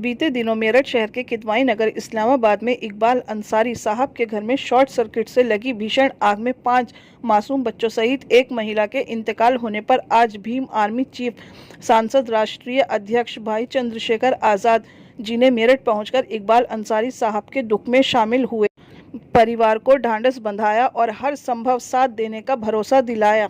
बीते दिनों मेरठ शहर के किदवाई नगर इस्लामाबाद में इकबाल अंसारी साहब के घर में शॉर्ट सर्किट से लगी भीषण आग में 5 मासूम बच्चों सहित एक महिला के इंतकाल होने पर आज भीम आर्मी चीफ सांसद राष्ट्रीय अध्यक्ष भाई चंद्रशेखर आजाद जी ने मेरठ पहुंचकर इकबाल अंसारी साहब के दुख में शामिल हुए, परिवार को ढांढस बंधाया और हर संभव साथ देने का भरोसा दिलाया।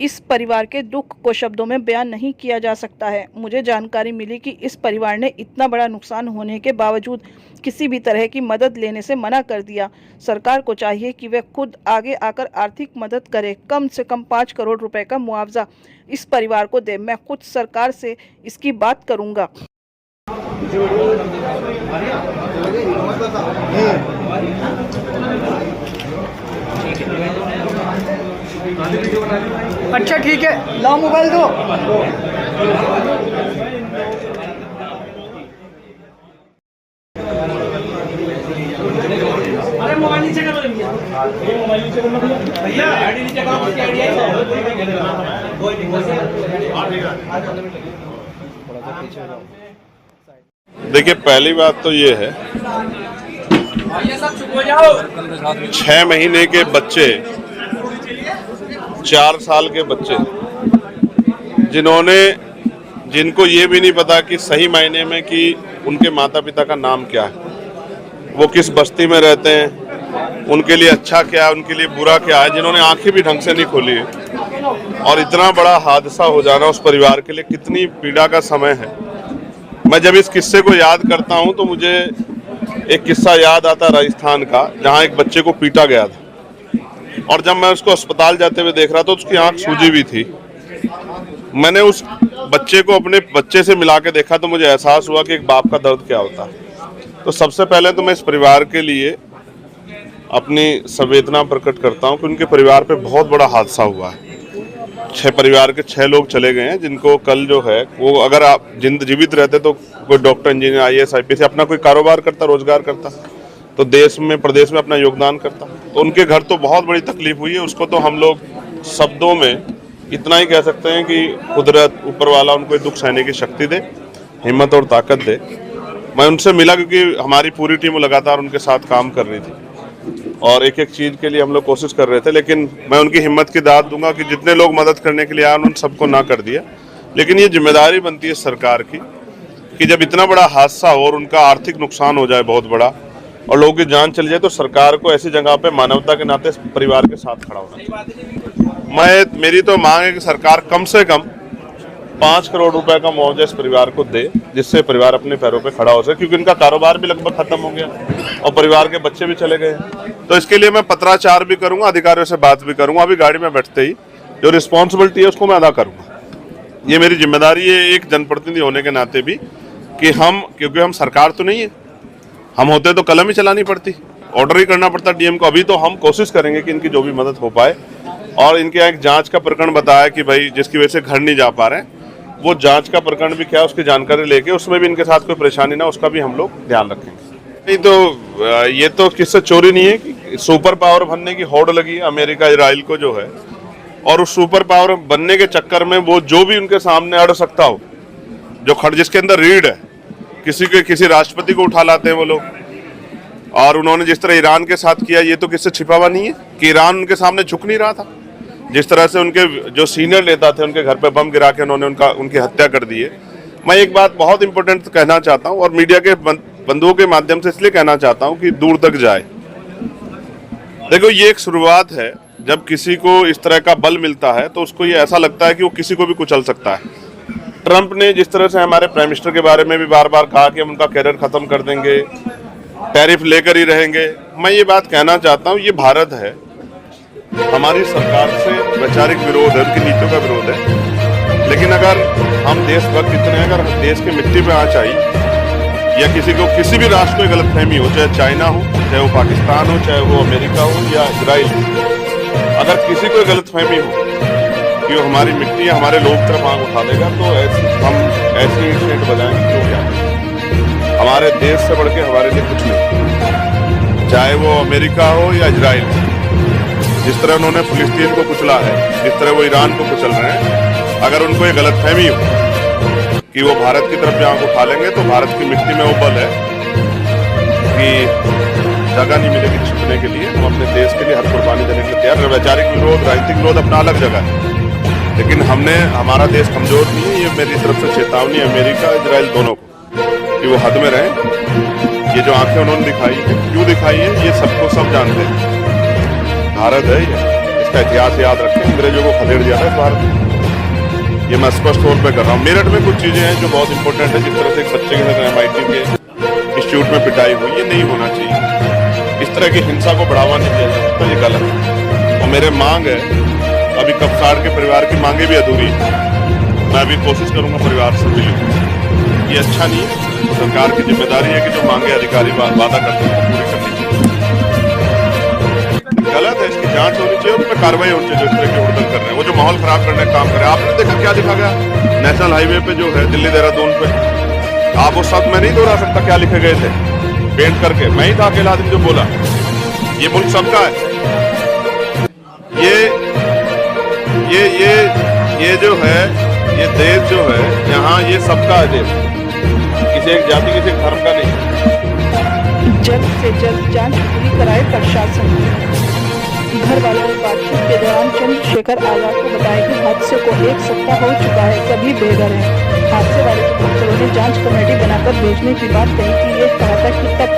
इस परिवार के दुख को शब्दों में बयान नहीं किया जा सकता है। मुझे जानकारी मिली कि इस परिवार ने इतना बड़ा नुकसान होने के बावजूद किसी भी तरह की मदद लेने से मना कर दिया। सरकार को चाहिए कि वह खुद आगे आकर आर्थिक मदद करे। कम से कम 5 करोड़ रुपए का मुआवजा इस परिवार को दे। मैं खुद सरकार से इसकी बात करूंगा। अच्छा ठीक है, लाओ मोबाइल दो। अरे मोबाइल नीचे कर दो मोबाइल नीचे कर दो भैया, आईडी नीचे करो, उसकी आईडी है। देखिए, पहली बात तो ये है 6 महीने के बच्चे, 4 साल के बच्चे जिनको ये भी नहीं पता कि सही मायने में कि उनके माता पिता का नाम क्या है, वो किस बस्ती में रहते हैं, उनके लिए अच्छा क्या है, उनके लिए बुरा क्या है, जिन्होंने आंखें भी ढंग से नहीं खोली है, और इतना बड़ा हादसा हो जाना उस परिवार के लिए कितनी पीड़ा का समय है। मैं जब इस किस्से को याद करता हूं तो मुझे एक किस्सा याद आता राजस्थान का, जहां एक बच्चे को पीटा गया था और जब मैं उसको अस्पताल जाते हुए देख रहा था तो उसकी आंख सूजी हुई थी। मैंने उस बच्चे को अपने बच्चे से मिला के देखा तो मुझे एहसास हुआ कि एक बाप का दर्द क्या होता है। तो सबसे पहले तो मैं इस परिवार के लिए अपनी संवेदना प्रकट करता हूं कि उनके परिवार पे बहुत बड़ा हादसा हुआ है। 6 परिवार के 6 लोग चले गए हैं, जिनको कल जो है वो अगर आप जीवित रहते तो कोई डॉक्टर, इंजीनियर, IAS, IPS अपना कोई कारोबार करता, रोजगार करता, तो देश में, प्रदेश में अपना योगदान करता। तो उनके घर तो बहुत बड़ी तकलीफ हुई है। उसको तो हम लोग शब्दों में इतना ही कह सकते हैं कि कुदरत, ऊपर वाला उनको दुख सहने की शक्ति दे, हिम्मत और ताकत दे। मैं उनसे मिला क्योंकि हमारी पूरी टीम लगातार उनके साथ काम कर रही थी और एक एक चीज़ के लिए हम लोग कोशिश कर रहे थे। लेकिन मैं उनकी हिम्मत की दाद दूंगा कि जितने लोग मदद करने के लिए आए उन सबको ना कर दिया। लेकिन ये जिम्मेदारी बनती है सरकार की कि जब इतना बड़ा हादसा हो और उनका आर्थिक नुकसान हो जाए बहुत बड़ा और लोगों की जान चली जाए, तो सरकार को ऐसी जगह पे मानवता के नाते परिवार के साथ खड़ा होना चाहिए। मेरी तो मांग है कि सरकार कम से कम 5 करोड़ रुपए का मुआवजा इस परिवार को दे, जिससे परिवार अपने पैरों पे खड़ा हो सके, क्योंकि इनका कारोबार भी लगभग खत्म हो गया और परिवार के बच्चे भी चले गए। तो इसके लिए मैं पत्राचार भी करूंगा, अधिकारियों से बात भी करूंगा। अभी गाड़ी में बैठते ही जो रिस्पॉन्सिबिलिटी है उसको मैं अदा करूंगा। ये मेरी जिम्मेदारी है एक जनप्रतिनिधि होने के नाते भी कि क्योंकि हम सरकार तो नहीं है, हम होते तो कलम ही चलानी पड़ती, ऑर्डर ही करना पड़ता DM को। अभी तो हम कोशिश करेंगे कि इनकी जो भी मदद हो पाए। और इनके यहाँ एक जांच का प्रकरण बताया कि भाई जिसकी वजह से घर नहीं जा पा रहे हैं, वो जांच का प्रकरण भी क्या है उसकी जानकारी लेके उसमें भी इनके साथ कोई परेशानी ना, उसका भी हम लोग ध्यान रखेंगे। नहीं तो ये तो किससे चोरी नहीं है कि सुपर पावर बनने की होड़ लगी अमेरिका, इजराइल को जो है, और उस सुपर पावर बनने के चक्कर में वो जो भी उनके सामने अड़ सकता हो, जो जिसके अंदर रीढ़ है, किसी राष्ट्रपति को उठा लाते हैं वो लोग। और उन्होंने जिस तरह ईरान के साथ किया, ये तो किससे छिपा हुआ नहीं है कि ईरान उनके सामने झुक नहीं रहा था। जिस तरह से उनके जो सीनियर नेता थे उनके घर पे बम गिरा के उन्होंने उनकी हत्या कर दी है। मैं एक बात बहुत इंपॉर्टेंट कहना चाहता हूँ और मीडिया के बंधुओं के माध्यम से इसलिए कहना चाहता हूँ कि दूर तक जाए। देखो, ये एक शुरुआत है। जब किसी को इस तरह का बल मिलता है तो उसको ये ऐसा लगता है कि वो किसी को भी कुचल सकता है। ट्रंप ने जिस तरह से हमारे प्राइम मिनिस्टर के बारे में भी बार बार कहा कि हम उनका कैरियर खत्म कर देंगे, टैरिफ लेकर ही रहेंगे, मैं ये बात कहना चाहता हूँ, ये भारत है, हमारी सरकार से वैचारिक विरोध है, उनकी नीतियों का विरोध है। लेकिन अगर हम देशभक्त इतने, अगर देश की मिट्टी पे आँच आई या किसी भी राष्ट्र को गलतफहमी हो, चाहे चाइना हो, चाहे वो पाकिस्तान हो, चाहे वो अमेरिका हो या इजराइल हो, अगर किसी को गलतफहमी हो कि वो हमारी मिट्टी या हमारे लोग तरफ आँख उठा देगा, तो हम ऐसी स्टेट बजाएंगे कि वो क्या, हमारे देश से बढ़ के हमारे लिए कुछ नहीं, चाहे वो अमेरिका हो या इजराइल हो। जिस तरह उन्होंने फिलिस्तीन को कुचला है, जिस तरह वो ईरान को कुचल रहे हैं, अगर उनको ये गलतफहमी हो कि वो भारत की तरफ आंख उठा लेंगे तो भारत की मिट्टी में वो बल है कि जगह नहीं मिलेगी छिपने के लिए। हम अपने देश के लिए हर कुर्बानी देने के लिए तैयार। वैचारिक विरोध, राजनीतिक विरोध अपना अलग जगह है, लेकिन हमारा देश कमजोर नहीं है। ये मेरी तरफ से चेतावनी है अमेरिका इजराइल दोनों को कि वो हद में रहें। ये जो आंखें उन्होंने दिखाई है, क्यों दिखाई है, ये सबको सब जानते हैं। भारत है ये, इसका इतिहास याद रखें। अंग्रेजों को खदेड़ दिया था इस भारत में, ये मैं स्पष्ट तौर पे कर रहा हूँ। मेरठ में कुछ चीजें हैं जो बहुत इंपॉर्टेंट है। जिस तरह से एक बच्चे के साथ MIT के इंस्टीट्यूट में पिटाई हुई, ये नहीं होना चाहिए। इस तरह की हिंसा को बढ़ावा नहीं दिया जाता, तो ये गलत है। और मेरे मांग है, अभी कपसाड़ के परिवार की मांगे भी अधूरी है। मैं अभी कोशिश करूंगा परिवार से मिलूं। ये अच्छा नहीं है। सरकार की जिम्मेदारी है कि जो मांगे अधिकारी वादा करते हैं पूरी करनी चाहिए। गलत है, इसकी जांच होनी चाहिए, उस पर कार्रवाई होनी चाहिए। जो इस तरह की उड़दंग कर रहे हैं, वो जो माहौल खराब करने का काम कर रहे हैं। आपने देखा क्या दिखा गया नेशनल हाईवे पे जो है दिल्ली देहरादून पे? आप उस वक्त मैं नहीं दोहरा सकता क्या लिखे गए थे पेंट करके। मैं ही था अकेला आदमी जो बोला। ये मुल्क सबका है। ये जो है, ये देश जो है, यहाँ ये सबका है देश, किसी एक जाति किसी एक धर्म का नहीं। जल्द से जल्द जांच पूरी कराए प्रशासन। घर वालों ने बातचीत के दौरान चंद्रशेखर आजाद को बताया कि हादसे को 1 सप्ताह हो चुका है, सभी बेघर हैं। हादसे वाले के अफसरों ने जांच कमेटी बनाकर भेजने की बात कही कि ये कहा था कि तब